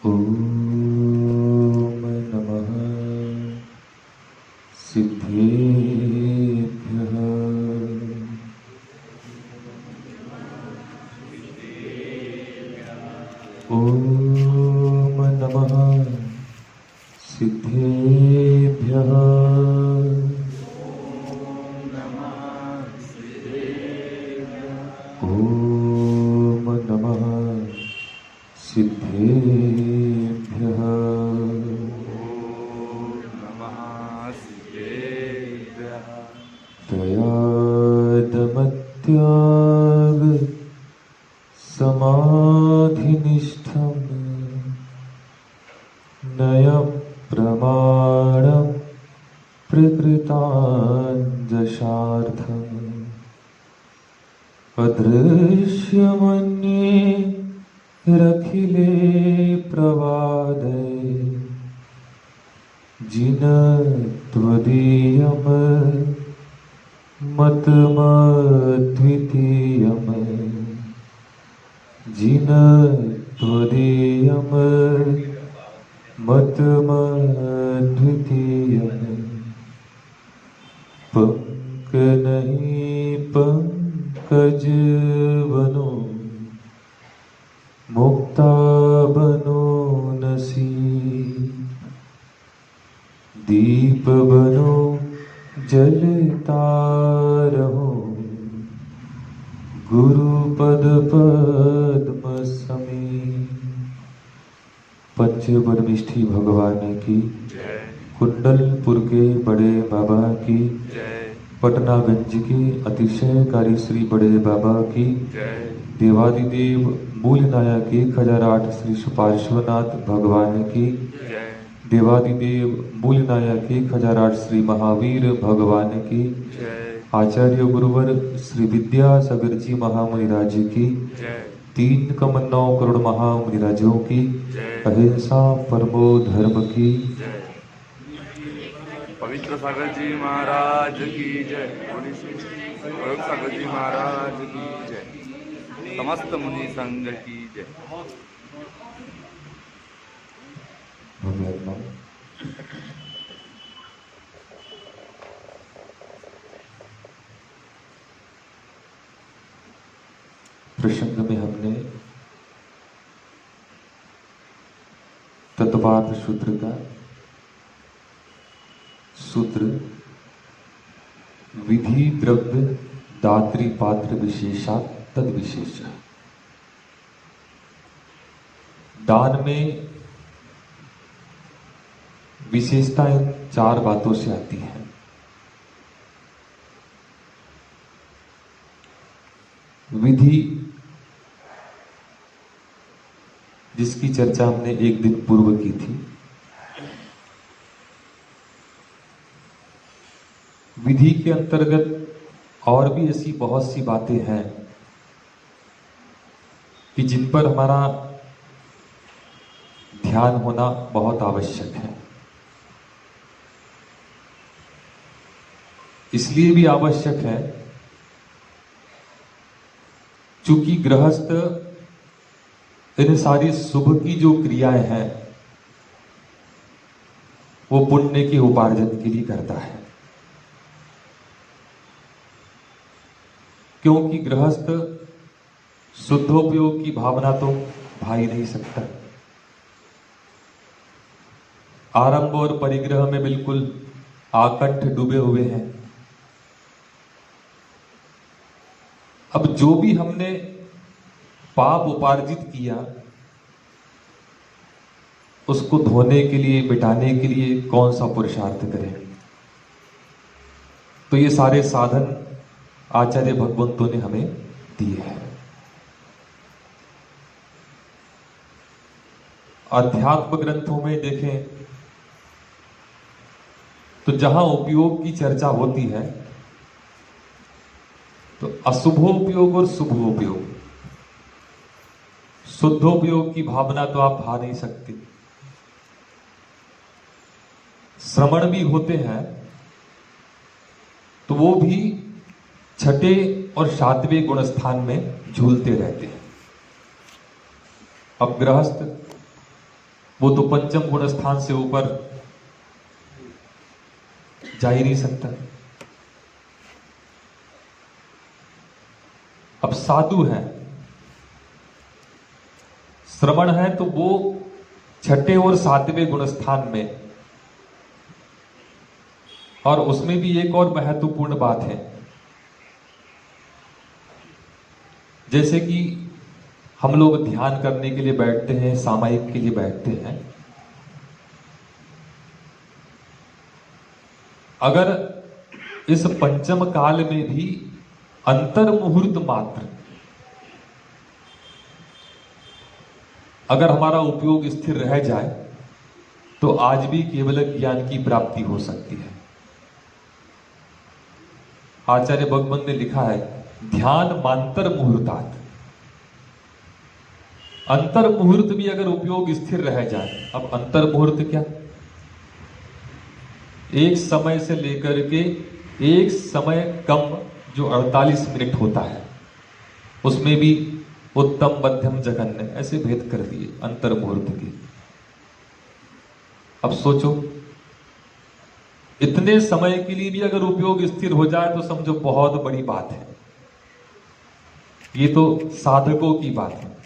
ॐ नमः सिद्धेभ्यः। ॐ नमः सिद्धेभ्यः। ॐ नमः सिद्धेभ्यः। त्रयादमत्याग समाधिनिष्ठं नयप्रमाणं प्रकृताञ्जशार्थम् अदृश्यमन्ये रखिले प्रवादे जिन त्वदीयम् मतमद्वितीयम् जिन त्वदीयम् मतमद्वितीयम् पंक नहीं पंकज बनो मुक्ता बनो नसी दीप बनो जलता रहो गुरुपद पद्म समीप। पंच परमिष्ठी भगवान की, कुंडलपुर के बड़े बाबा की, पटनागंज की अतिशयकारी श्री बड़े बाबा की, देवादिदेव मूल नायक 1008 श्री पार्श्वनाथ भगवान की, देवादिदेव मूल नायक 1008 श्री महावीर भगवान की, आचार्य गुरुवर श्री विद्यासागर जी महामुनिराज की, 3,9 करोड़ महामुनिराजों की, अहिंसा परमो धर्म की, पवित्र सागर जी महाराज की जय, पवित्र सागर जी महाराज की जय, समस्त मुनि संघ की जय। प्रसंग में हमने तत्वार्थ सूत्र का सूत्र विधि द्रव्य दात्री पात्र विशेषा तद विशेष। दान में विशेषता इन 4 बातों से आती है। विधि, जिसकी चर्चा हमने एक दिन पूर्व की थी। विधि के अंतर्गत और भी ऐसी बहुत सी बातें हैं कि जिन पर हमारा ध्यान होना बहुत आवश्यक है। इसलिए भी आवश्यक है चूंकि गृहस्थ इन सारी शुभ की जो क्रियाएं हैं वो पुण्य के उपार्जन के लिए करता है, क्योंकि गृहस्थ शुद्धोपयोग की भावना तो भा ही नहीं सकता। आरंभ और परिग्रह में बिल्कुल आकंठ डूबे हुए हैं। अब जो भी हमने पाप उपार्जित किया उसको धोने के लिए, मिटाने के लिए कौन सा पुरुषार्थ करें। तो ये सारे साधन आचार्य भगवंतों ने हमें दिए हैं। अध्यात्म ग्रंथों में देखें तो जहां उपयोग की चर्चा होती है तो अशुभोपयोग और शुभोपयोग, शुद्धोपयोग की भावना तो आप भा नहीं सकते। श्रवण भी होते हैं तो वो भी 6ठे और 7वें गुण स्थान में झूलते रहते हैं। अब गृहस्थ वो तो पंचम गुण स्थान से ऊपर जा ही नहीं सकता। अब साधु है, श्रवण है, तो वो छठे और सातवें गुण स्थान में, और उसमें भी एक और महत्वपूर्ण बात है, जैसे कि हम लोग ध्यान करने के लिए बैठते हैं, सामायिक के लिए बैठते हैं, अगर इस पंचम काल में भी अंतर मुहूर्त मात्र अगर हमारा उपयोग स्थिर रह जाए तो आज भी केवल ज्ञान की प्राप्ति हो सकती है। आचार्य भगवंत ने लिखा है, ध्यान मांतर मुहूर्तात्। अंतर मुहूर्त भी अगर उपयोग स्थिर रह जाए, अब अंतर मुहूर्त क्या, एक समय से लेकर के एक समय कम जो 48 मिनट होता है, उसमें भी उत्तम मध्यम जघन्य ऐसे भेद कर दिए अंतर मुहूर्त के। अब सोचो, इतने समय के लिए भी अगर उपयोग स्थिर हो जाए तो समझो बहुत बड़ी बात है। ये तो साधकों की बात है।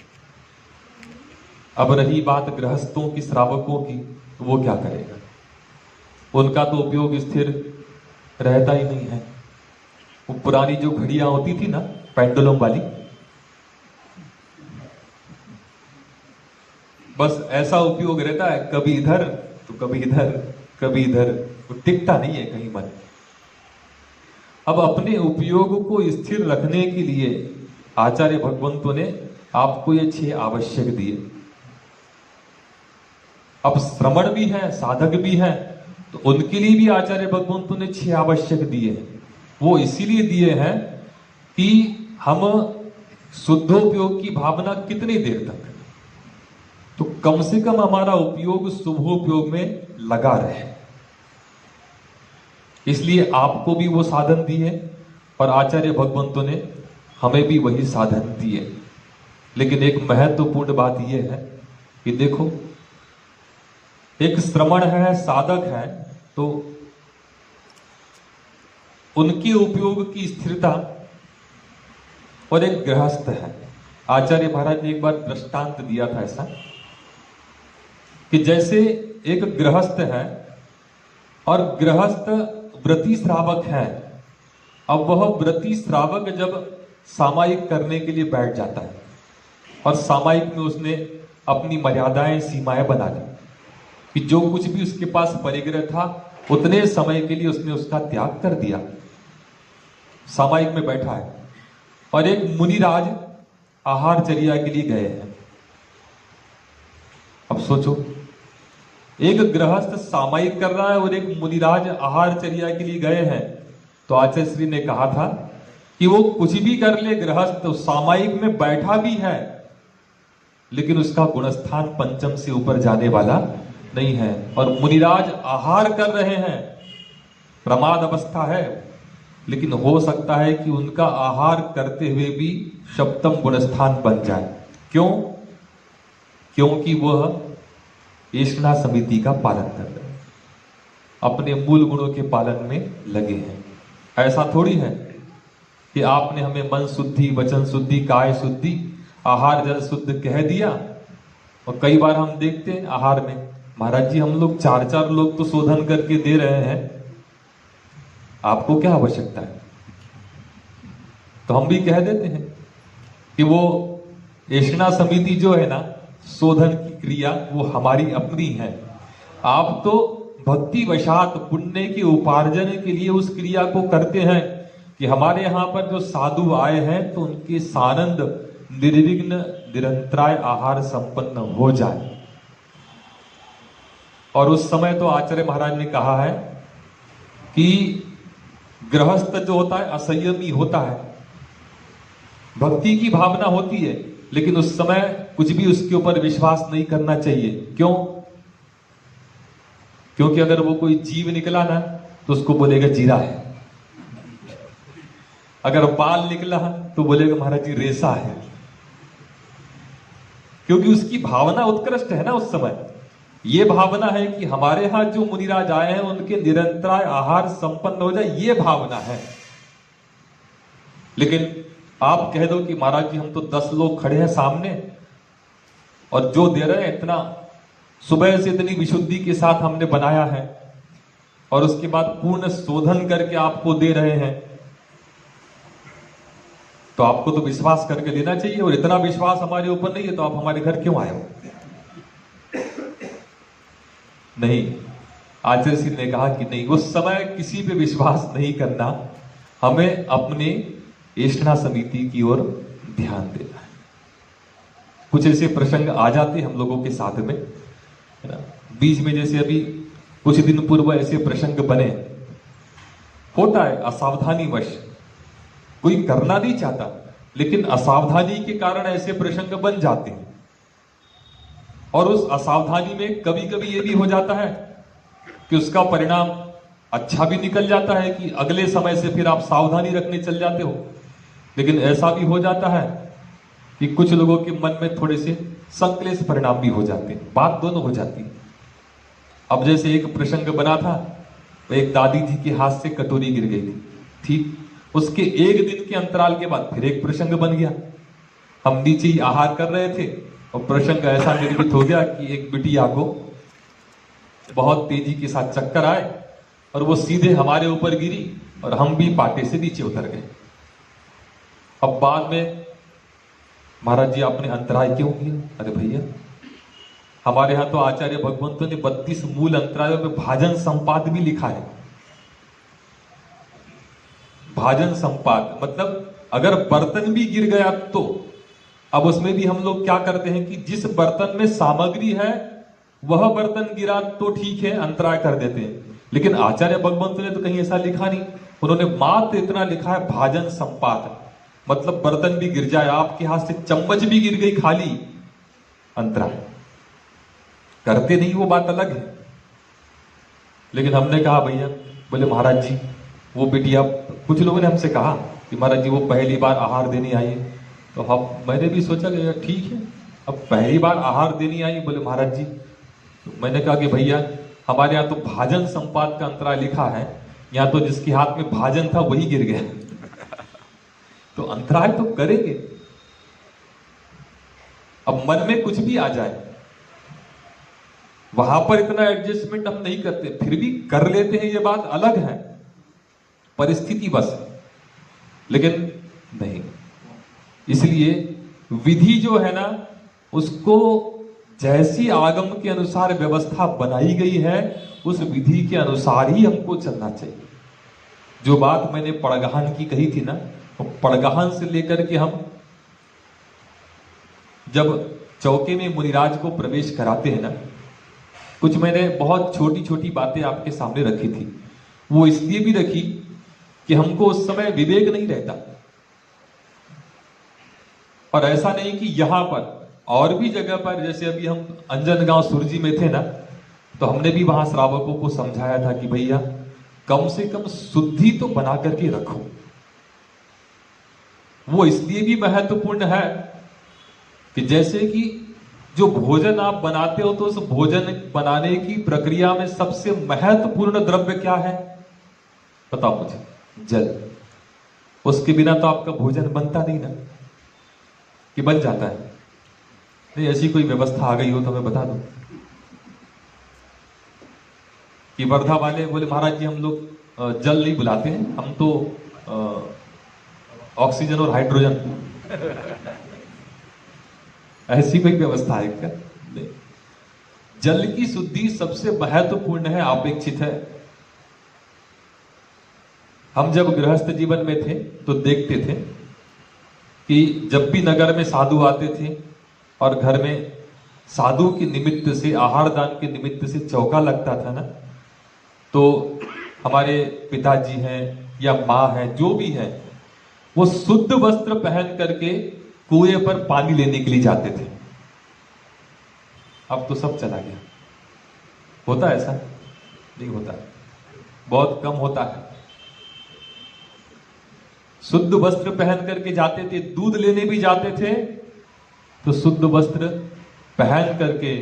अब रही बात गृहस्थों की, श्रावकों की, तो वो क्या करेगा? उनका तो उपयोग स्थिर रहता ही नहीं है। वो पुरानी जो घड़ियां होती थी ना, पेंडुलम वाली, बस ऐसा उपयोग रहता है, कभी इधर तो कभी इधर, कभी इधर, वो टिकता नहीं है कहीं मन। अब अपने उपयोग को स्थिर रखने के लिए आचार्य भगवंतों ने आपको ये 6 आवश्यक दिए। अब श्रवण भी है, साधक भी है, तो उनके लिए भी आचार्य भगवंतों ने 6 आवश्यक दिए हैं। वो इसीलिए दिए हैं कि हम शुद्धोपयोग की भावना कितनी देर तक, तो कम से कम हमारा उपयोग शुभोपयोग में लगा रहे। इसलिए आपको भी वो साधन दिए और आचार्य भगवंतों ने हमें भी वही साधन दिए। लेकिन एक महत्वपूर्ण बात यह है कि देखो, एक श्रवण है, साधक है, तो उनके उपयोग की स्थिरता, और एक गृहस्थ है। आचार्य महाराज ने एक बार दृष्टांत दिया था ऐसा कि जैसे एक गृहस्थ है और गृहस्थ व्रती श्रावक है। अब वह व्रती श्रावक जब सामायिक करने के लिए बैठ जाता है और सामायिक में उसने अपनी मर्यादाएं, सीमाएं बना ली कि जो कुछ भी उसके पास परिग्रह था उतने समय के लिए उसने उसका त्याग कर दिया, सामायिक में बैठा है। और एक मुनिराज आहारचर्या के लिए गए हैं। अब सोचो, एक गृहस्थ सामायिक कर रहा है और एक मुनिराज आहारचर्या के लिए गए हैं। तो आचार्य श्री ने कहा था कि वो कुछ भी कर ले, गृहस्थ सामायिक में बैठा भी है, लेकिन उसका गुणस्थान पंचम से ऊपर जाने वाला नहीं है। और मुनिराज आहार कर रहे हैं, प्रमाद अवस्था है, लेकिन हो सकता है कि उनका आहार करते हुए भी सप्तम गुणस्थान बन जाए। क्यों? क्योंकि वह ऐष्णा समिति का पालन कर रहे हैं, अपने मूल गुणों के पालन में लगे हैं। ऐसा थोड़ी है कि आपने हमें मन शुद्धि, वचन शुद्धि, काय शुद्धि, आहार जल शुद्ध कह दिया। और कई बार हम देखते हैं आहार में, महाराज जी हम लोग 4-4 लोग तो शोधन करके दे रहे हैं, आपको क्या आवश्यकता है? तो हम भी कह देते हैं कि वो ऐष्णा समिति जो है ना, शोधन की क्रिया वो हमारी अपनी है। आप तो भक्ति वशात पुण्य के उपार्जन के लिए उस क्रिया को करते हैं कि हमारे यहां पर जो साधु आए हैं तो उनके सानंद निर्विघ्न निरंतराय आहार संपन्न हो जाए। और उस समय तो आचार्य महाराज ने कहा है कि गृहस्थ जो होता है असंयमी होता है, भक्ति की भावना होती है, लेकिन उस समय कुछ भी उसके ऊपर विश्वास नहीं करना चाहिए। क्यों? क्योंकि अगर वो कोई जीव निकला ना तो उसको बोलेगा जीरा है, अगर बाल निकला तो बोलेगा महाराज जी रेसा है, क्योंकि उसकी भावना उत्कृष्ट है ना उस समय। ये भावना है कि हमारे यहां जो मुनिराज आए हैं उनके निरंतर आहार संपन्न हो जाए, ये भावना है। लेकिन आप कह दो कि महाराज जी हम तो 10 लोग खड़े हैं सामने और जो दे रहे हैं इतना सुबह से इतनी विशुद्धि के साथ हमने बनाया है और उसके बाद पूर्ण शोधन करके आपको दे रहे हैं, तो आपको तो विश्वास करके देना चाहिए। और इतना विश्वास हमारे ऊपर नहीं है तो आप हमारे घर क्यों आए हो? नहीं, आचार्य श्री ने कहा कि नहीं, उस समय किसी पे विश्वास नहीं करना, हमें अपने एष्णा समिति की ओर ध्यान देना है। कुछ ऐसे प्रसंग आ जाते हम लोगों के साथ में, है ना। बीच में जैसे अभी कुछ दिन पूर्व ऐसे प्रसंग बने, होता है असावधानीवश, कोई करना नहीं चाहता लेकिन असावधानी के कारण ऐसे प्रसंग बन जाते हैं। और उस असावधानी में कभी कभी ये भी हो जाता है कि उसका परिणाम अच्छा भी निकल जाता है कि अगले समय से फिर आप सावधानी रखने चल जाते हो। लेकिन ऐसा भी हो जाता है कि कुछ लोगों के मन में थोड़े से संक्लेश परिणाम भी हो जाते हैं, बात दोनों हो जाती है। अब जैसे एक प्रसंग बना था, एक दादी जी के हाथ से कटोरी गिर गई थी, ठीक उसके एक दिन के अंतराल के बाद फिर एक प्रसंग बन गया। हम नीचे ही आहार कर रहे थे और प्रसंग ऐसा निर्मित हो गया कि एक बिटिया को बहुत तेजी के साथ चक्कर आए और वो सीधे हमारे ऊपर गिरी और हम भी पाटे से नीचे उतर गए। अब बाद में महाराज जी आपने अंतराय क्यों किया? अरे भैया, हमारे यहां तो आचार्य भगवंतों ने 32 मूल अंतरायों में भाजन संपाद भी लिखा है। भाजन संपाद मतलब अगर बर्तन भी गिर गया तो, अब उसमें भी हम लोग क्या करते हैं कि जिस बर्तन में सामग्री है वह बर्तन गिरा तो ठीक है, अंतराय कर देते हैं। लेकिन आचार्य भगवंत ने तो कहीं ऐसा लिखा नहीं, उन्होंने मात्र इतना लिखा है भाजन संपाद, मतलब बर्तन भी गिर जाए, आपके हाथ से चम्मच भी गिर गई खाली, अंतराय। करते नहीं वो बात अलग है। लेकिन हमने कहा भैया, बोले महाराज जी वो बिटिया, कुछ लोगों ने हमसे कहा कि महाराज जी वो पहली बार आहार देने आई है, तो हम मैंने भी सोचा कि ठीक है, अब पहली बार आहार देने आई। बोले महाराज जी, तो मैंने कहा कि भैया हमारे यहाँ तो भाजन संपाद का अंतराय लिखा है, यहाँ तो जिसके हाथ में भाजन था वही गिर गया तो अंतराय तो करेंगे। अब मन में कुछ भी आ जाए, वहां पर इतना एडजस्टमेंट हम नहीं करते, फिर भी कर लेते हैं, ये बात अलग है, परिस्थिति बस। लेकिन नहीं, इसलिए विधि जो है ना, उसको जैसी आगम के अनुसार व्यवस्था बनाई गई है उस विधि के अनुसार ही हमको चलना चाहिए। जो बात मैंने पड़गहन की कही थी ना, तो पड़गहन से लेकर के हम जब चौके में मुनिराज को प्रवेश कराते हैं ना, कुछ मैंने बहुत छोटी छोटी बातें आपके सामने रखी थी। वो इसलिए भी रखी कि हमको उस समय विवेक नहीं रहता, और ऐसा नहीं कि यहां पर, और भी जगह पर, जैसे अभी हम अंजनगांव सुरजी में थे ना, तो हमने भी वहां श्रावकों को समझाया था कि भैया कम से कम शुद्धि तो बना करके रखो। वो इसलिए भी महत्वपूर्ण है कि जैसे कि जो भोजन आप बनाते हो, तो उस भोजन बनाने की प्रक्रिया में सबसे महत्वपूर्ण द्रव्य क्या है बताओ मुझे? जल। उसके बिना तो आपका भोजन बनता नहीं ना, कि बन जाता है? नहीं, ऐसी कोई व्यवस्था आ गई हो तो मैं बता दूं कि वर्धा वाले बोले महाराज जी हम लोग जल नहीं बुलाते हैं, हम तो ऑक्सीजन और हाइड्रोजन ऐसी कोई व्यवस्था है क्या? नहीं। जल की शुद्धि सबसे महत्वपूर्ण है, अपेक्षित है। हम जब गृहस्थ जीवन में थे तो देखते थे कि जब भी नगर में साधु आते थे और घर में साधु के निमित्त से, आहार दान के निमित्त से चौका लगता था ना, तो हमारे पिताजी हैं या माँ है, जो भी है, वो शुद्ध वस्त्र पहन करके कुएं पर पानी लेने के लिए जाते थे। अब तो सब चला गया। होता है ऐसा? नहीं होता, बहुत कम होता है। शुद्ध वस्त्र पहन करके जाते थे, दूध लेने भी जाते थे तो शुद्ध वस्त्र पहन करके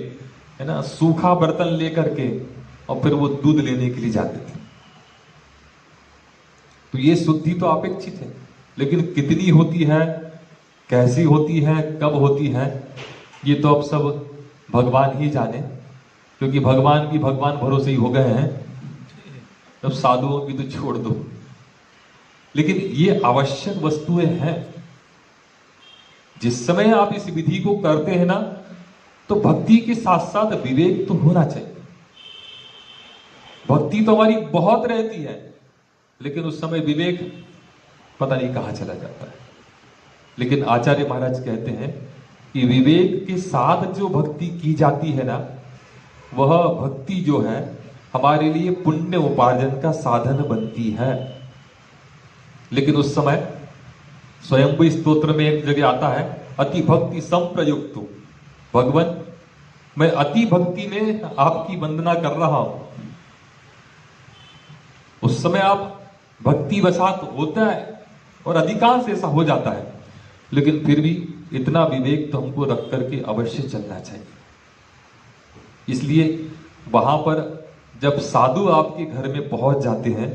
है ना, सूखा बर्तन लेकर के और फिर वो दूध लेने के लिए जाते थे। तो ये शुद्धि तो अपेक्षित है, लेकिन कितनी होती है, कैसी होती है, कब होती है, ये तो अब सब भगवान ही जाने, क्योंकि भगवान भी भगवान भरोसे ही हो गए हैं। तब साधुओं की तो छोड़ दो, लेकिन ये आवश्यक वस्तुएं हैं। जिस समय आप इस विधि को करते हैं ना, तो भक्ति के साथ साथ विवेक तो होना चाहिए। भक्ति तो हमारी बहुत रहती है, लेकिन उस समय विवेक पता नहीं कहां चला जाता है। लेकिन आचार्य महाराज कहते हैं कि विवेक के साथ जो भक्ति की जाती है ना, वह भक्ति जो है हमारे लिए पुण्य उपार्जन का साधन बनती है। लेकिन उस समय स्वयंभू स्तोत्र में एक जगह आता है, अति भक्ति संप्रयुक्त, भगवान मैं अति भक्ति में आपकी वंदना कर रहा हूं। उस समय आप भक्ति वसात होता है और अधिकांश ऐसा हो जाता है, लेकिन फिर भी इतना विवेक तो हमको रख करके अवश्य चलना चाहिए। इसलिए वहां पर जब साधु आपके घर में पहुंच जाते हैं,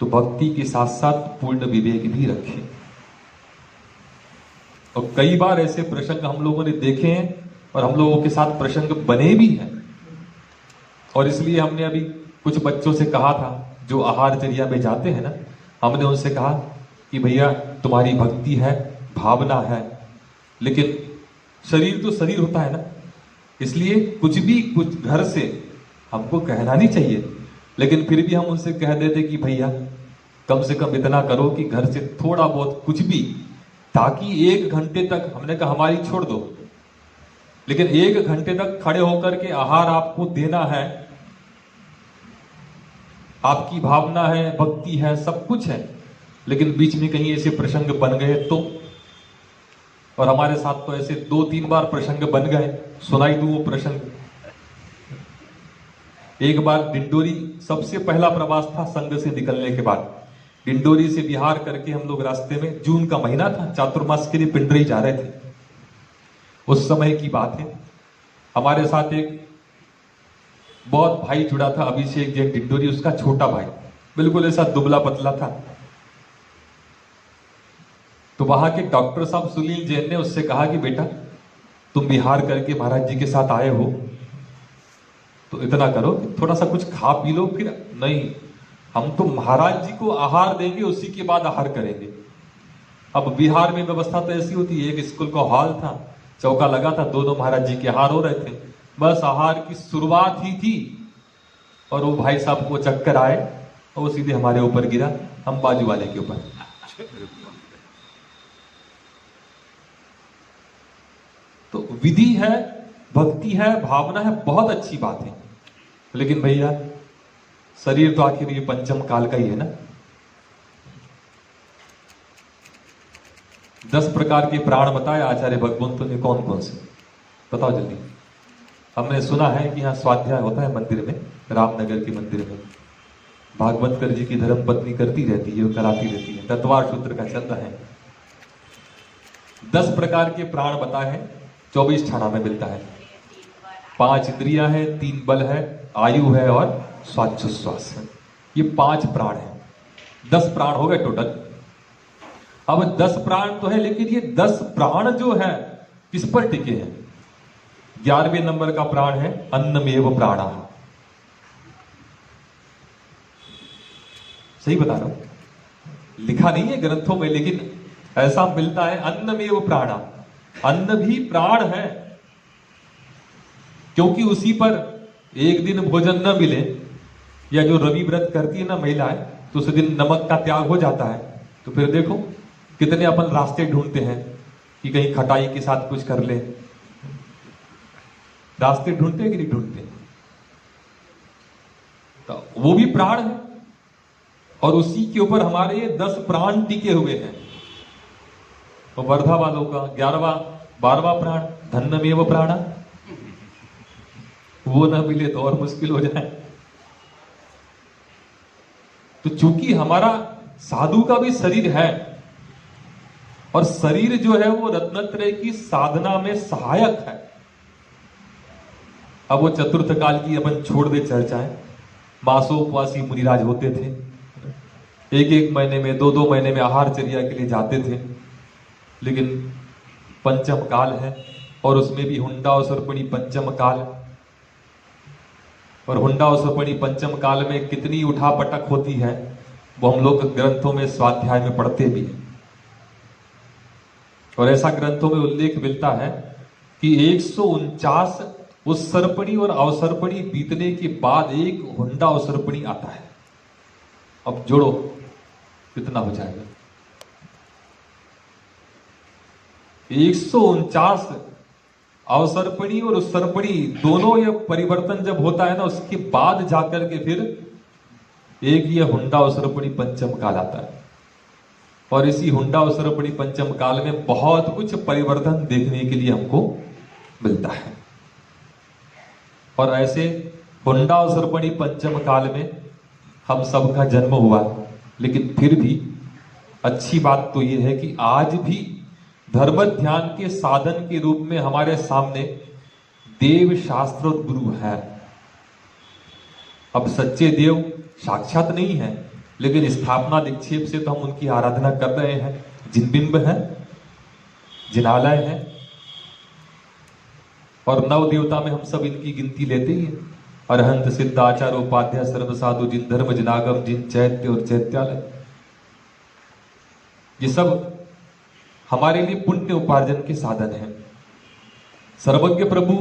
तो भक्ति के साथ साथ पूर्ण विवेक भी रखें। और कई बार ऐसे प्रसंग हम लोगों ने देखे हैं और हम लोगों के साथ प्रसंग बने भी हैं। और इसलिए हमने अभी कुछ बच्चों से कहा था जो आहारचर्या में जाते हैं ना, हमने उनसे कहा कि भैया तुम्हारी भक्ति है, भावना है, लेकिन शरीर तो शरीर होता है ना, इसलिए कुछ भी कुछ घर से हमको कहना नहीं चाहिए। लेकिन फिर भी हम उनसे कह देते कि भैया कम से कम इतना करो कि घर से थोड़ा बहुत कुछ भी, ताकि 1 घंटे तक, हमने कहा हमारी छोड़ दो, लेकिन 1 घंटे तक खड़े होकर के आहार आपको देना है। आपकी भावना है, भक्ति है, सब कुछ है, लेकिन बीच में कहीं ऐसे प्रसंग बन गए तो, और हमारे साथ तो ऐसे 2-3 बार प्रसंग बन गए। सुनाई दूं वो प्रसंग। एक बार डिंडोरी, सबसे पहला प्रवास था संघ से निकलने के बाद। डिंडोरी से बिहार करके हम लोग रास्ते में, जून का महीना था, चातुर्मास के लिए पिंडरी जा रहे थे। उस समय की बात है, हमारे साथ एक बहुत भाई जुड़ा था, अभिषेक जैन डिंडोरी, उसका छोटा भाई, बिल्कुल ऐसा दुबला पतला था। तो वहां के डॉक्टर साहब सुनील जैन ने उससे कहा कि बेटा तुम बिहार करके महाराज जी के साथ आए हो, तो इतना करो कि थोड़ा सा कुछ खा पी लो। फिर नहीं, हम तो महाराज जी को आहार देंगे, उसी के बाद आहार करेंगे। अब बिहार में व्यवस्था तो ऐसी होती है, एक स्कूल का हॉल था, चौका लगा था, दोनों महाराज जी के आहार हो रहे थे। बस आहार की शुरुआत ही थी और वो भाई साहब को चक्कर आए और वो सीधे हमारे ऊपर गिरा, हम बाजू वाले के ऊपर। तो विधि है, भक्ति है, भावना है, बहुत अच्छी बात है, लेकिन भैया शरीर तो आखिर ये पंचम काल का ही है ना। 10 प्रकार के प्राण बताए आचार्य भगवंतों ने, कौन कौन से बताओ जल्दी। हमने सुना है कि यहाँ स्वाध्याय होता है मंदिर में, रामनगर के मंदिर में, भागवतकर जी की धर्म पत्नी करती रहती है, वो कराती रहती है, तत्वार सूत्र का चल रहा है। 10 प्रकार के प्राण बताए हैं, 24 ठाणा में मिलता है। 5 इंद्रियां हैं, 3 बल है, आयु है और श्वासोच्छ्वास है। ये 5 प्राण है। 10 प्राण हो गए टोटल। अब 10 प्राण तो है, लेकिन ये 10 प्राण जो है किस पर टिके हैं? 11वें नंबर का प्राण है अन्नमेव प्राणा। सही बता रहा हूं, लिखा नहीं है ग्रंथों में, लेकिन ऐसा मिलता है, अन्नमेव प्राणा। अन्न भी प्राण है, क्योंकि उसी पर एक दिन भोजन न मिले, या जो रवि व्रत करती है ना महिलाएं, तो उस दिन नमक का त्याग हो जाता है, तो फिर देखो कितने अपन रास्ते ढूंढते हैं कि कहीं खटाई के साथ कुछ कर ले। रास्ते ढूंढते कि नहीं ढूंढते? तो वो भी प्राण है, और उसी के ऊपर हमारे ये 10 प्राण टिके हुए हैं। तो वर्धा वालों का 11वां 12वां प्राण धन्नमेव प्राणा, वो ना मिले तो और मुश्किल हो जाए। तो चूंकि हमारा साधु का भी शरीर है, और शरीर जो है वो रत्नत्रय की साधना में सहायक है। अब वो चतुर्थ काल की अपन छोड़ दे चर्चाएं। मासोपवासी मुनिराज होते थे, एक एक महीने में, दो दो महीने में आहारचर्या के लिए जाते थे। लेकिन पंचम काल है और उसमें भी हुंडा और सर्पणी पंचम काल, और हुंडा और सर्पणी पंचम काल में कितनी उठापटक होती है वो हम लोग ग्रंथों में स्वाध्याय में पढ़ते भी हैं। और ऐसा ग्रंथों में उल्लेख मिलता है कि 149 उस सर्पणी और अवसर्पणी बीतने के बाद एक हुंडा अवसर्पणी आता है। अब जोड़ो कितना हो जाएगा। 149 अवसर्पणी और उत्सर्पणी दोनों ये परिवर्तन जब होता है ना, उसके बाद जाकर के फिर एक ये हुंडा अवसर्पणी पंचम काल आता है। और इसी हुंडा अवसर्पणी पंचम काल में बहुत कुछ परिवर्तन देखने के लिए हमको मिलता है। और ऐसे हुंडा अवसर्पणी पंचम काल में हम सबका जन्म हुआ, लेकिन फिर भी अच्छी बात तो यह है कि आज भी धर्म ध्यान के साधन के रूप में हमारे सामने देव शास्त्र गुरु है। अब सच्चे देव साक्षात नहीं है, लेकिन स्थापना निक्षेप से तो हम उनकी आराधना कर रहे हैं। जिन बिंब है, जिनालय है, और नव देवता में हम सब इनकी गिनती लेते ही हैं। अरहंत सिद्ध आचार्य उपाध्याय सर्व साधु, जिन धर्म जिनागम, जिन चैत्य और चैत्यालय, ये सब हमारे लिए पुण्य उपार्जन के साधन हैं। सर्वज्ञ प्रभु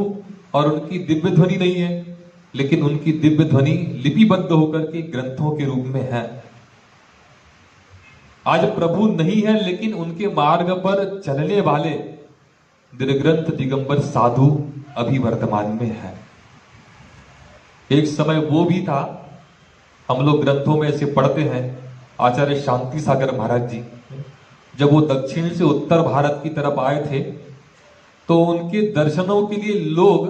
और उनकी दिव्य ध्वनि नहीं है, लेकिन उनकी दिव्य ध्वनि लिपिबद्ध होकर के ग्रंथों के रूप में है। आज प्रभु नहीं है, लेकिन उनके मार्ग पर चलने वाले निर्ग्रंथ दिगंबर साधु अभी वर्तमान में है। एक समय वो भी था, हम लोग ग्रंथों में ऐसे पढ़ते हैं, आचार्य शांति सागर महाराज जी जब वो दक्षिण से उत्तर भारत की तरफ आए थे, तो उनके दर्शनों के लिए लोग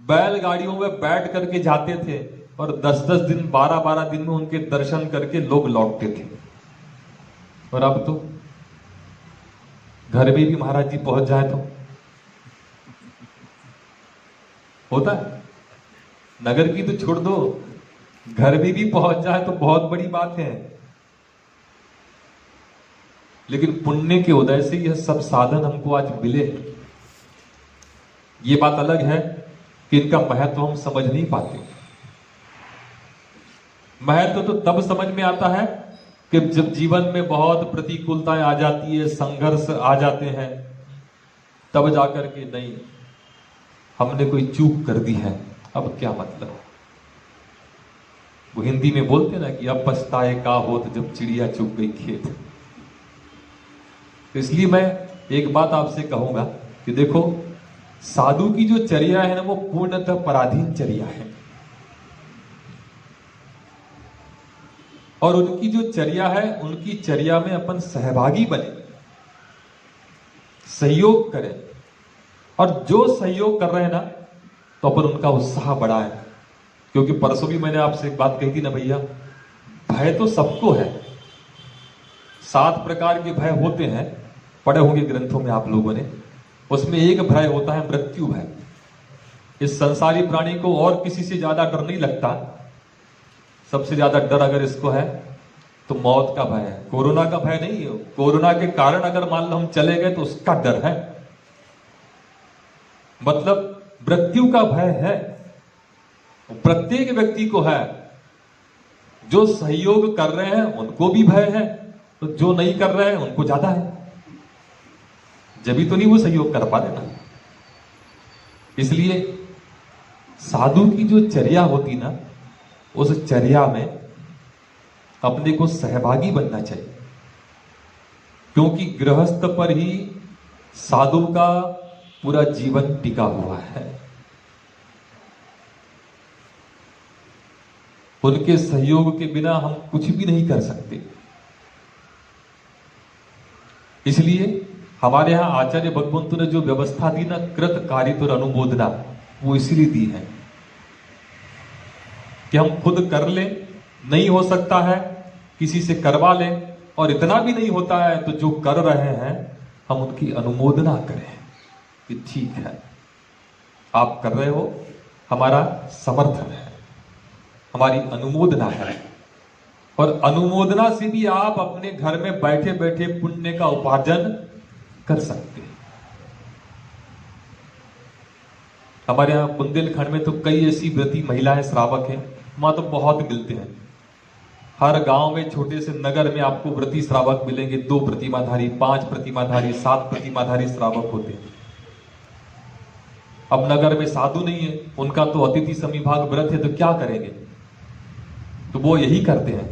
बैलगाड़ियों में बैठ करके जाते थे, और 10-10 दिन, 12-12 दिन में उनके दर्शन करके लोग लौटते थे। और अब तो घर में भी महाराज जी पहुंच जाए तो होता है। नगर की तो छोड़ दो, घर में भी पहुंच जाए तो बहुत बड़ी बात है। लेकिन पुण्य के उदय से यह सब साधन हमको आज मिले। ये बात अलग है कि इनका महत्व हम समझ नहीं पाते। महत्व तो तब समझ में आता है कि जब जीवन में बहुत प्रतिकूलताएं आ जाती है, संघर्ष आ जाते हैं, तब जाकर के नहीं, हमने कोई चूक कर दी है, अब क्या मतलब। वो हिंदी में बोलते ना कि अब पछताए का होत जब चिड़िया चुग गई खेत। तो इसलिए मैं एक बात आपसे कहूंगा कि देखो, साधु की जो चर्या है ना, वो पूर्णतः पराधीन चर्या है। और उनकी जो चर्या है, उनकी चर्या में अपन सहभागी बने, सहयोग करें। और जो सहयोग कर रहे हैं ना, तो अपन उनका उत्साह बढ़ाएं। क्योंकि परसों भी मैंने आपसे एक बात कही थी ना भैया, भय तो सबको है। 7 प्रकार के भय होते हैं, पढ़े होंगे ग्रंथों में आप लोगों ने। उसमें एक भय होता है मृत्यु भय। इस संसारी प्राणी को और किसी से ज्यादा डर नहीं लगता। सबसे ज्यादा डर अगर इसको है तो मौत का भय है, कोरोना का भय नहीं है। कोरोना के कारण अगर मान लो हम चले गए तो उसका डर है, मतलब मृत्यु का भय है। प्रत्येक व्यक्ति को है। जो सहयोग कर रहे हैं उनको भी भय है, तो जो नहीं कर रहे हैं उनको ज्यादा है। जब तो नहीं वो सहयोग कर पा रहे ना। इसलिए साधु की जो चर्या होती ना, उस चर्या में अपने को सहभागी बनना चाहिए। क्योंकि गृहस्थ पर ही साधु का पूरा जीवन टिका हुआ है। उनके सहयोग के बिना हम कुछ भी नहीं कर सकते। इसलिए हमारे यहां आचार्य भगवंतु ने जो व्यवस्था दी ना, कृत कारित और अनुमोदना, वो इसलिए दी है कि हम खुद कर ले, नहीं हो सकता है किसी से करवा ले, और इतना भी नहीं होता है तो जो कर रहे हैं हम उनकी अनुमोदना करें कि ठीक है, आप कर रहे हो, हमारा समर्थन है, हमारी अनुमोदना है। और अनुमोदना से भी आप अपने घर में बैठे बैठे पुण्य का उपार्जन कर सकते हैं। हमारे यहां बुंदेलखंड में तो कई ऐसी व्रती महिलाएं श्रावक हैं, वहां तो बहुत मिलते हैं। हर गांव में, छोटे से नगर में आपको व्रती श्रावक मिलेंगे। 2 प्रतिमाधारी, 5 प्रतिमाधारी, 7 प्रतिमाधारी श्रावक होते हैं। अब नगर में साधु नहीं है, उनका तो अतिथि समीभाग व्रत है, तो क्या करेंगे? तो वो यही करते हैं,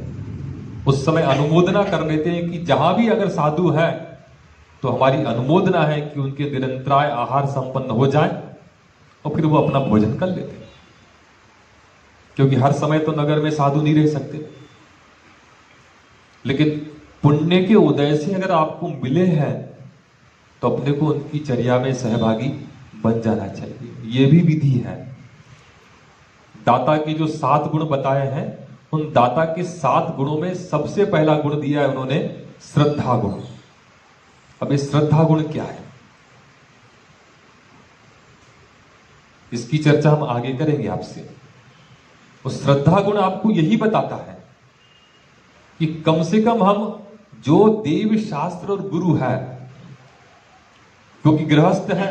उस समय अनुमोदना कर लेते हैं कि जहां भी अगर साधु है तो हमारी अनुमोदना है कि उनके निरंतराय आहार संपन्न हो जाए, और फिर वो अपना भोजन कर लेते हैं। क्योंकि हर समय तो नगर में साधु नहीं रह सकते। लेकिन पुण्य के उदय से अगर आपको मिले हैं तो अपने को उनकी चर्या में सहभागी बन जाना चाहिए। यह भी विधि है। दाता के जो 7 गुण बताए हैं, उन दाता के 7 गुणों में सबसे पहला गुण दिया है उन्होंने श्रद्धा गुण। अब ये श्रद्धा गुण क्या है, इसकी चर्चा हम आगे करेंगे आपसे। उस श्रद्धा गुण आपको यही बताता है कि कम से कम हम जो देव शास्त्र और गुरु है, क्योंकि गृहस्थ है,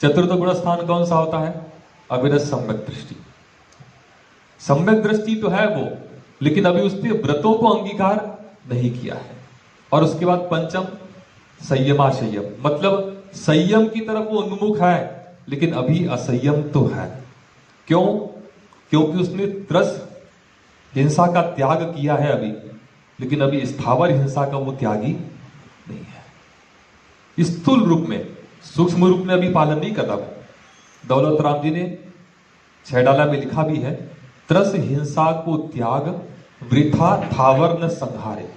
चतुर्थ गुण स्थान कौन सा होता है? अविरत सम्यक दृष्टि। सम्यक दृष्टि तो है वो, लेकिन अभी उसने व्रतों को अंगीकार नहीं किया है। और उसके बाद पंचम संयमाशयम, मतलब संयम की तरफ वो उन्मुख है, लेकिन अभी असंयम तो है। क्यों? क्योंकि उसने त्रस हिंसा का त्याग किया है अभी, लेकिन अभी स्थावर हिंसा का वो त्यागी नहीं है। स्थूल रूप में, सूक्ष्म रूप में अभी पालन नहीं कर रहा। दौलत राम जी ने 6 डाला में लिखा भी है, त्रस हिंसा को त्याग वृथा थावर न संहारे।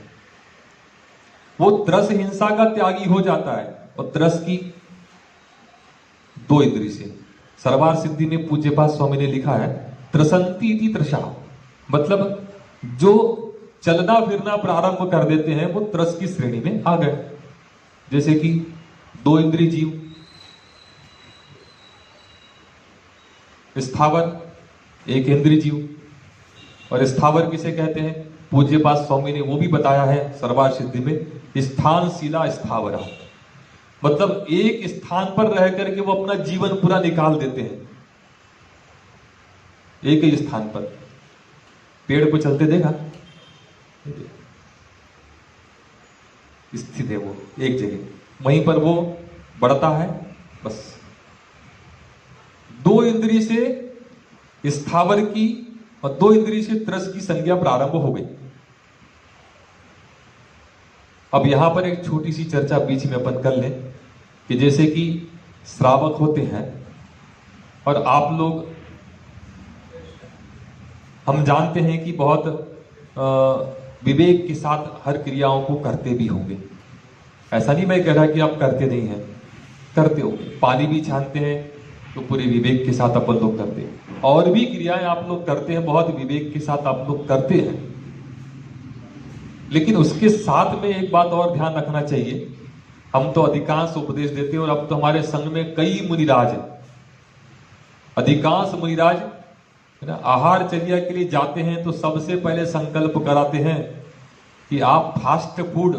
वो त्रस हिंसा का त्यागी हो जाता है। और त्रस की 2 इंद्री से, सर्वार सिद्धि में पूज्यपाद स्वामी ने लिखा है, त्रसंती इति त्रषा, मतलब जो चलना फिरना प्रारंभ कर देते हैं वो त्रस की श्रेणी में आ गए। जैसे कि 2 इंद्रिय जीव, स्थावर 1 इंद्रिय जीव। और स्थावर किसे कहते हैं? पूज्यपाद स्वामी ने वो भी बताया है सर्वार सिद्धि में, स्थान शीला स्थावरा, मतलब एक स्थान पर रह करके वो अपना जीवन पूरा निकाल देते हैं। एक ही स्थान पर पेड़ को चलते देखा, स्थित है वो एक जगह, वहीं पर वो बढ़ता है। बस 2 इंद्रिय से स्थावर की और 2 इंद्रिय से त्रस की संज्ञा प्रारंभ हो गई। अब यहां पर एक छोटी सी चर्चा बीच में अपन कर लें कि जैसे कि श्रावक होते हैं और आप लोग, हम जानते हैं कि बहुत विवेक के साथ हर क्रियाओं को करते भी होंगे। ऐसा नहीं मैं कह रहा कि आप करते नहीं हैं, करते होंगे। पानी भी छानते हैं तो पूरे विवेक के साथ अपन लोग करते हैं, और भी क्रियाएं आप लोग करते हैं, बहुत विवेक के साथ आप लोग करते हैं। लेकिन उसके साथ में एक बात और ध्यान रखना चाहिए, हम तो अधिकांश उपदेश देते हैं, और अब तो हमारे संघ में कई मुनिराज हैं, अधिकांश मुनिराज है ना, आहार चर्या के लिए जाते हैं तो सबसे पहले संकल्प कराते हैं कि आप फास्ट फूड,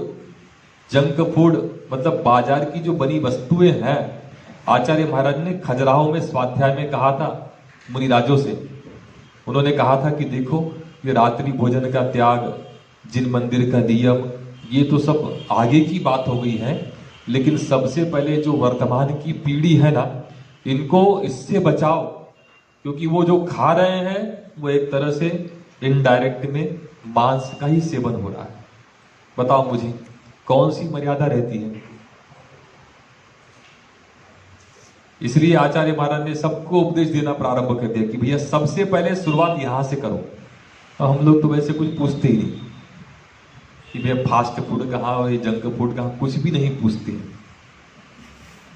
जंक फूड, मतलब बाजार की जो बनी वस्तुएं हैं, आचार्य महाराज ने खजुराहो में स्वाध्याय में कहा था मुनिराजों से, उन्होंने कहा था कि देखो ये रात्रि भोजन का त्याग, जिन मंदिर का नियम, ये तो सब आगे की बात हो गई है, लेकिन सबसे पहले जो वर्तमान की पीढ़ी है ना, इनको इससे बचाओ, क्योंकि वो जो खा रहे हैं वो एक तरह से इनडायरेक्ट में मांस का ही सेवन हो रहा है। बताओ मुझे कौन सी मर्यादा रहती है? इसलिए आचार्य महाराज ने सबको उपदेश देना प्रारंभ कर दिया कि भैया सबसे पहले शुरुआत यहां से करो। और हम लोग तो वैसे कुछ पूछते ही नहीं कि भैया फास्ट फूड कहाँ और ये जंक फूड कहाँ, कुछ भी नहीं पूछते हैं।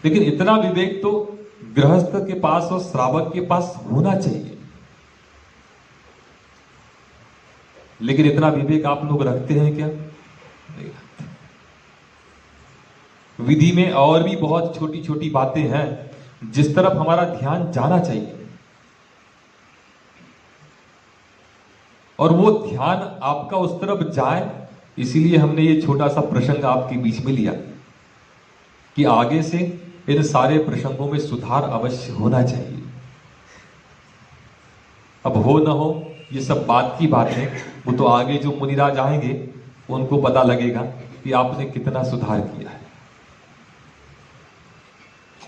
लेकिन इतना विवेक तो गृहस्थ के पास और श्रावक के पास होना चाहिए। लेकिन इतना विवेक आप लोग रखते हैं क्या? नहीं रखते। विधि में और भी बहुत छोटी छोटी बातें हैं जिस तरफ हमारा ध्यान जाना चाहिए। और वो ध्यान आपका उस तरफ जाए, इसीलिए हमने ये छोटा सा प्रसंग आपके बीच में लिया कि आगे से इन सारे प्रसंगों में सुधार अवश्य होना चाहिए। अब हो न हो ये सब बात की बात है, वो तो आगे जो मुनिराज आएंगे उनको पता लगेगा कि आपने कितना सुधार किया है।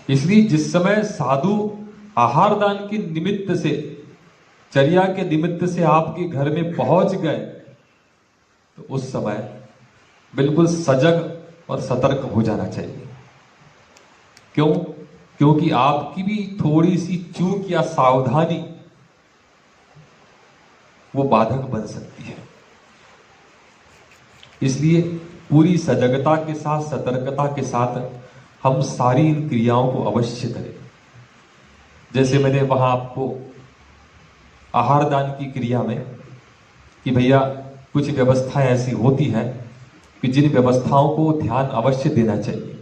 इसलिए जिस समय साधु आहार दान के निमित्त से, चर्या के निमित्त से आपके घर में पहुंच गए, तो उस समय बिल्कुल सजग और सतर्क हो जाना चाहिए। क्यों? क्योंकि आपकी भी थोड़ी सी चूक या सावधानी वो बाधक बन सकती है। इसलिए पूरी सजगता के साथ, सतर्कता के साथ हम सारी इन क्रियाओं को अवश्य करें। जैसे मैंने वहां आपको आहार दान की क्रिया में कि भैया कुछ व्यवस्थाएं ऐसी होती हैं कि जिन व्यवस्थाओं को ध्यान अवश्य देना चाहिए।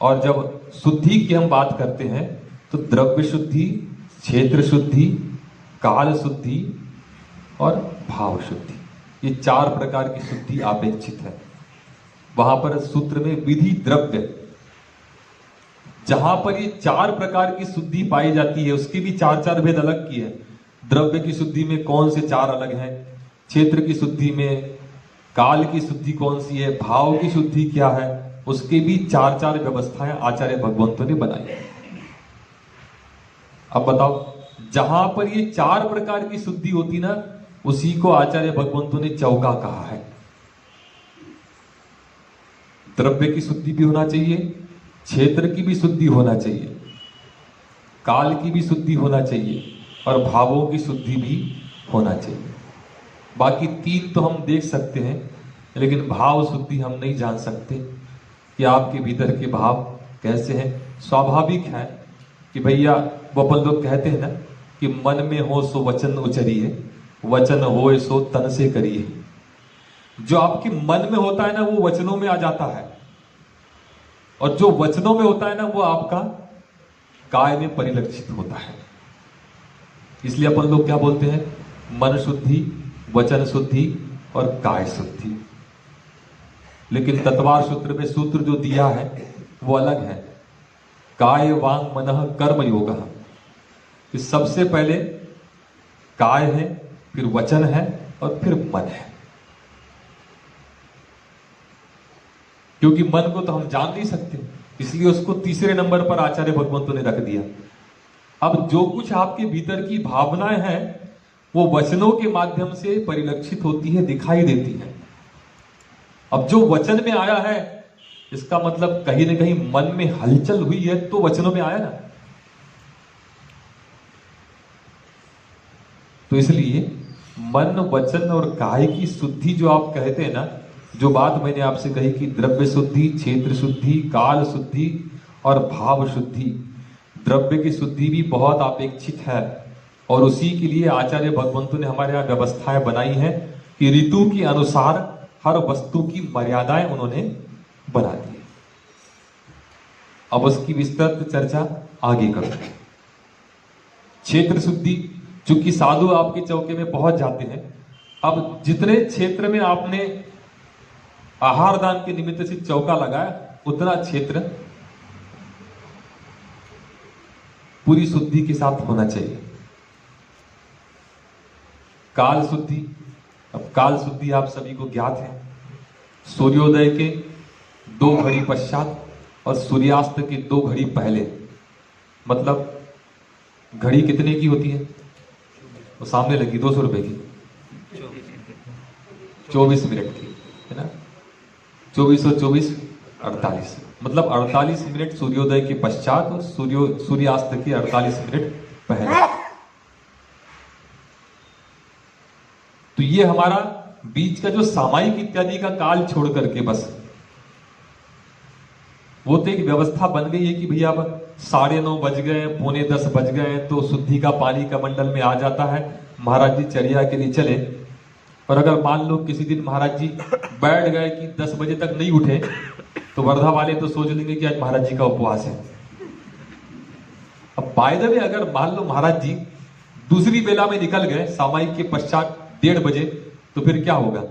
और जब शुद्धि की हम बात करते हैं तो द्रव्य शुद्धि, क्षेत्र शुद्धि, काल शुद्धि और भाव शुद्धि, ये 4 प्रकार की शुद्धि अपेक्षित है। वहां पर सूत्र में विधि द्रव्य, जहां पर ये 4 प्रकार की शुद्धि पाई जाती है, उसके भी 4 भेद अलग की है। द्रव्य की शुद्धि में कौन से 4 अलग हैं, क्षेत्र की शुद्धि में काल की शुद्धि कौन सी है, भाव की शुद्धि क्या है, उसके भी 4 व्यवस्थाएं आचार्य भगवंतों ने बनाई। अब बताओ, जहां पर ये 4 प्रकार की शुद्धि होती ना, उसी को आचार्य भगवंतों ने चौका कहा है। द्रव्य की शुद्धि भी होना चाहिए, क्षेत्र की भी शुद्धि होना चाहिए, काल की भी शुद्धि होना चाहिए और भावों की शुद्धि भी होना चाहिए। बाकी 3 तो हम देख सकते हैं, लेकिन भाव शुद्धि हम नहीं जान सकते कि आपके भीतर के भाव कैसे हैं। स्वाभाविक है कि भैया वो अपन लोग कहते हैं ना कि मन में हो सो वचन उचरिए, वचन होए सो तन से करिए। जो आपके मन में होता है ना, वो वचनों में आ जाता है, और जो वचनों में होता है ना, वो आपका काय में परिलक्षित होता है। इसलिए अपन लोग क्या बोलते हैं, मन शुद्धि, वचन शुद्धि और काय शुद्धि। लेकिन तत्वार सूत्र में सूत्र जो दिया है वो अलग है, काय वांग मनः कर्म योगः। कि सबसे पहले काय है, फिर वचन है और फिर मन है। क्योंकि मन को तो हम जान नहीं सकते, इसलिए उसको तीसरे नंबर पर आचार्य भगवंतों ने रख दिया। अब जो कुछ आपके भीतर की भावनाएं हैं वो वचनों के माध्यम से परिलक्षित होती है, दिखाई देती है। अब जो वचन में आया है, इसका मतलब कहीं ना कहीं मन में हलचल हुई है, तो वचनों में आया ना। तो इसलिए मन, वचन और काय की शुद्धि जो आप कहते हैं ना, जो बात मैंने आपसे कही कि द्रव्य शुद्धि, क्षेत्र शुद्धि, काल शुद्धि और भाव शुद्धि, द्रव्य की शुद्धि भी बहुत अपेक्षित है। और उसी के लिए आचार्य भगवंतों ने हमारे यहाँ व्यवस्थाएं बनाई हैं कि ऋतु के अनुसार हर वस्तु की मर्यादाएं उन्होंने बना दी। अब उसकी विस्तृत चर्चा आगे करूंगा। क्षेत्र शुद्धि, चूंकि साधु आपके चौके में पहुंच जाते हैं, अब जितने क्षेत्र में आपने आहार दान के निमित्त से चौका लगाया, उतना क्षेत्र पूरी शुद्धि के साथ होना चाहिए। काल शुद्धि, अब काल शुद्धि आप सभी को ज्ञात है, सूर्योदय के 2 घड़ी पश्चात और सूर्यास्त के 2 घड़ी पहले। मतलब घड़ी कितने की होती है, वो सामने लगी 200 रुपए की, 24 मिनट की है ना, 24 और 24 48, मतलब 48 मिनट सूर्योदय के पश्चात और सूर्यास्त के 48 मिनट पहले। तो ये हमारा बीच का जो सामायिक इत्यादि का काल छोड़ करके बस वो तो एक व्यवस्था बन गई है कि भैया अब 9:30 बज गए, 9:45 बज गए तो शुद्धि का पानी कमंडल में आ जाता है, महाराज जी चर्या के लिए चले। और अगर मान लो किसी दिन महाराज जी बैठ गए कि 10 बजे तक नहीं उठे, तो वर्धा वाले तो सोच लेंगे कि आज महाराज जी का उपवास है। अब बाय द वे अगर मान लो महाराज जी दूसरी बेला में निकल गए सामायिक के पश्चात 1:30 बजे, तो फिर क्या होगा?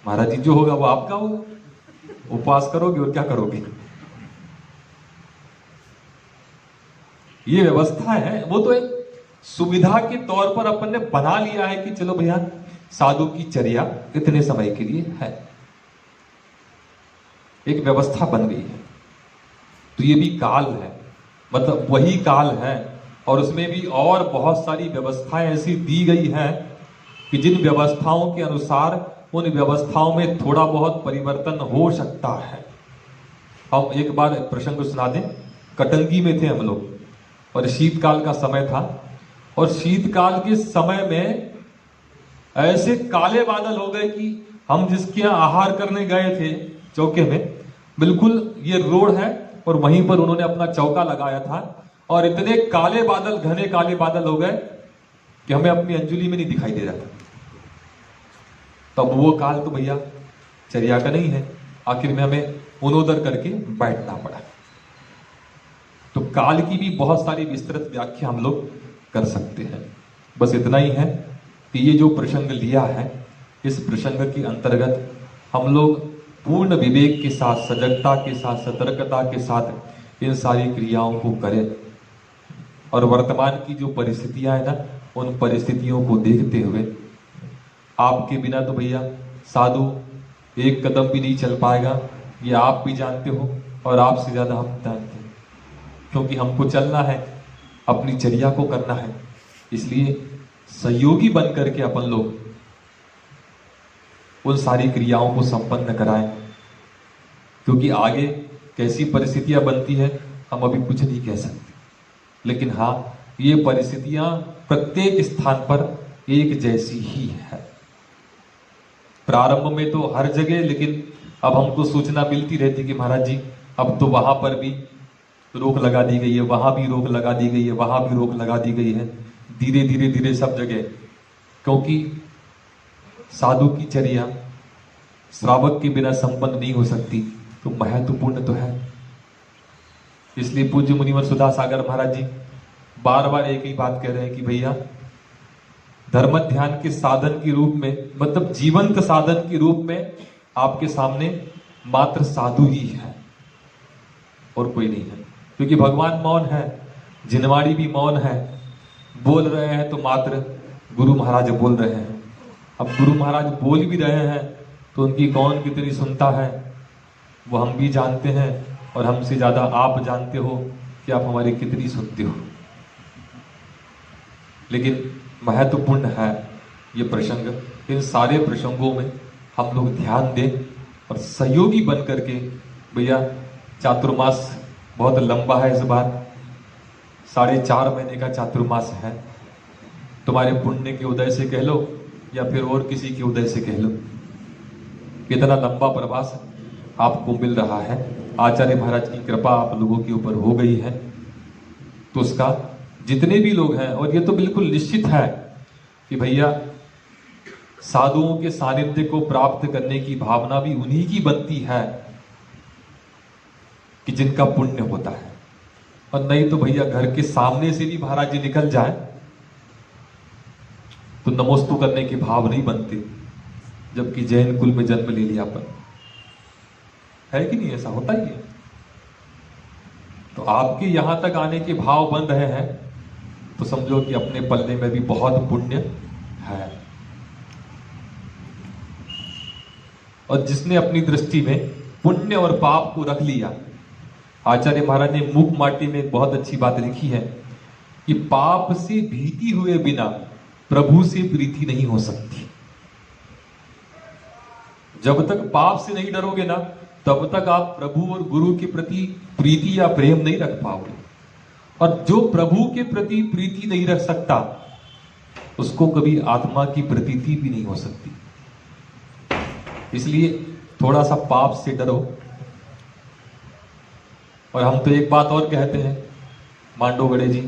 महाराज जी जो होगा वो आपका होगा, उपवास करोगे और क्या करोगे? ये व्यवस्था है, वो तो एक सुविधा के तौर पर अपन ने बना लिया है कि चलो भैया साधु की चर्या इतने समय के लिए है, एक व्यवस्था बन गई है। तो ये भी काल है, मतलब वही काल है, और उसमें भी और बहुत सारी व्यवस्थाएं ऐसी दी गई हैं कि जिन व्यवस्थाओं के अनुसार उन व्यवस्थाओं में थोड़ा बहुत परिवर्तन हो सकता है। हम एक बार प्रसंग सुना दें। कटंगी में थे हम लोग और शीतकाल का समय था, और शीतकाल के समय में ऐसे काले बादल हो गए कि हम जिसके यहाँ आहार करने गए थे चौके में, बिल्कुल ये रोड है और वहीं पर उन्होंने अपना चौका लगाया था, और इतने काले बादल, घने काले बादल हो गए कि हमें अपनी अंजुली में नहीं दिखाई दे रहा था। तब वो काल तो भैया चर्या का नहीं है, आखिर में हमें उनोदर करके बैठना पड़ा। तो काल की भी बहुत सारी विस्तृत व्याख्या हम लोग कर सकते हैं। बस इतना ही है कि ये जो प्रसंग लिया है, इस प्रसंग के अंतर्गत हम लोग पूर्ण विवेक के साथ, सजगता के साथ, सतर्कता के साथ इन सारी क्रियाओं को करें, और वर्तमान की जो परिस्थितियां है ना, उन परिस्थितियों को देखते हुए, आपके बिना तो भैया साधु एक कदम भी नहीं चल पाएगा, ये आप भी जानते हो और आपसे ज्यादा हम जानते हैं, क्योंकि हमको चलना है, अपनी चर्या को करना है। इसलिए सहयोगी बन करके अपन लोग उन सारी क्रियाओं को संपन्न कराएं, क्योंकि आगे कैसी परिस्थितियां बनती है हम अभी कुछ नहीं कह सकते। लेकिन हाँ, ये परिस्थितियां प्रत्येक स्थान पर एक जैसी ही है। प्रारंभ में तो हर जगह, लेकिन अब हमको सूचना मिलती रहती कि महाराज जी अब तो वहां पर भी रोक लगा दी गई है, वहां भी रोक लगा दी गई है, वहां भी रोक लगा दी गई है, धीरे धीरे धीरे सब जगह। क्योंकि साधु की चर्या श्रावक के बिना संपन्न नहीं हो सकती, तो महत्वपूर्ण तो है। इसलिए पूज्य मुनिवर सुधा सागर महाराज जी बार बार एक ही बात कह रहे हैं कि भैया धर्म ध्यान के साधन के रूप में, मतलब जीवंत साधन के रूप में आपके सामने मात्र साधु ही है और कोई नहीं है। क्योंकि भगवान मौन है, जिनवाड़ी भी मौन है, बोल रहे हैं तो मात्र गुरु महाराज बोल रहे हैं। अब गुरु महाराज बोल भी रहे हैं तो उनकी कौन कितनी सुनता है वो हम भी जानते हैं, और हमसे ज्यादा आप जानते हो कि आप हमारी कितनी सुनते हो। लेकिन महत्वपूर्ण है ये प्रसंग। इन सारे प्रसंगों में हम लोग ध्यान दें और सहयोगी बन करके, भैया चातुर्मास बहुत लंबा है, इस बार 4.5 महीने का चातुर्मास है। तुम्हारे पुण्य के उदय से कह लो या फिर और किसी के उदय से कह लो, कितना लंबा प्रवास आपको मिल रहा है। आचार्य महाराज की कृपा आप लोगों के ऊपर हो गई है, तो उसका जितने भी लोग हैं, और ये तो बिल्कुल निश्चित है कि भैया साधुओं के सानिध्य को प्राप्त करने की भावना भी उन्हीं की बनती है कि जिनका पुण्य होता है। और नहीं तो भैया घर के सामने से भी महाराज जी निकल जाए तो नमोस्तु करने के भाव नहीं बनते, जबकि जैन कुल में जन्म ले लिया पर है कि नहीं, ऐसा होता ही है। तो आपके यहां तक आने के भाव बन रहे हैं तो समझो कि अपने पल्ले में भी बहुत पुण्य है। और जिसने अपनी दृष्टि में पुण्य और पाप को रख लिया, आचार्य महाराज ने मूक माटी में एक बहुत अच्छी बात लिखी है कि पाप से भीती हुए बिना प्रभु से प्रीति नहीं हो सकती। जब तक पाप से नहीं डरोगे ना, तब तक आप प्रभु और गुरु के प्रति प्रीति या प्रेम नहीं रख पाओगे। और जो प्रभु के प्रति प्रीति नहीं रख सकता, उसको कभी आत्मा की प्रतीति भी नहीं हो सकती। इसलिए थोड़ा सा पाप से डरो। और हम तो एक बात और कहते हैं, मांडोगड़े जी,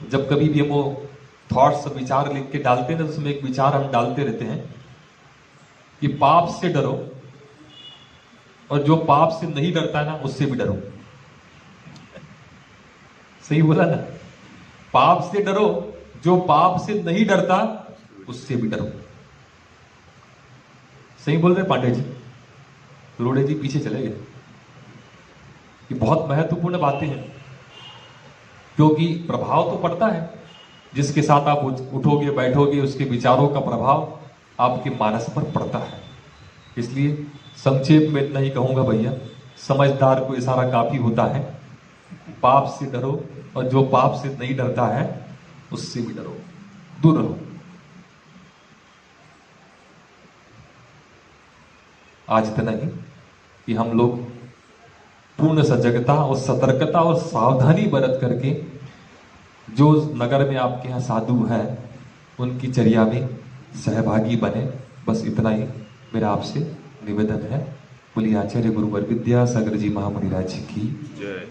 जब कभी भी हम वो थॉट्स, विचार लिख के डालते हैं ना, उसमें एक विचार हम डालते रहते हैं कि पाप से डरो, और जो पाप से नहीं डरता है ना, उससे भी डरो। सही बोला ना? पाप से डरो जो पाप से नहीं डरता उससे भी डरो। सही बोल रहे पांडे जी। रोड़े जी पीछे चले गए। ये बहुत महत्वपूर्ण बातें हैं, क्योंकि प्रभाव तो पड़ता है। जिसके साथ आप उठोगे बैठोगे उसके विचारों का प्रभाव आपके मानस पर पड़ता है। इसलिए संक्षेप में इतना ही कहूंगा भैया, समझदार को इशारा काफी होता है। पाप से डरो, और जो पाप से नहीं डरता है उससे भी डरो, दूर रहो। आज इतना ही कि हम लोग पूर्ण सजगता और सतर्कता और सावधानी बरत करके जो नगर में आपके यहाँ साधु हैं उनकी चर्या में सहभागी बने। बस इतना ही मेरा आपसे निवेदन है। बोलिए आचार्य गुरुवर विद्यासागर जी महामुनि राज की जय।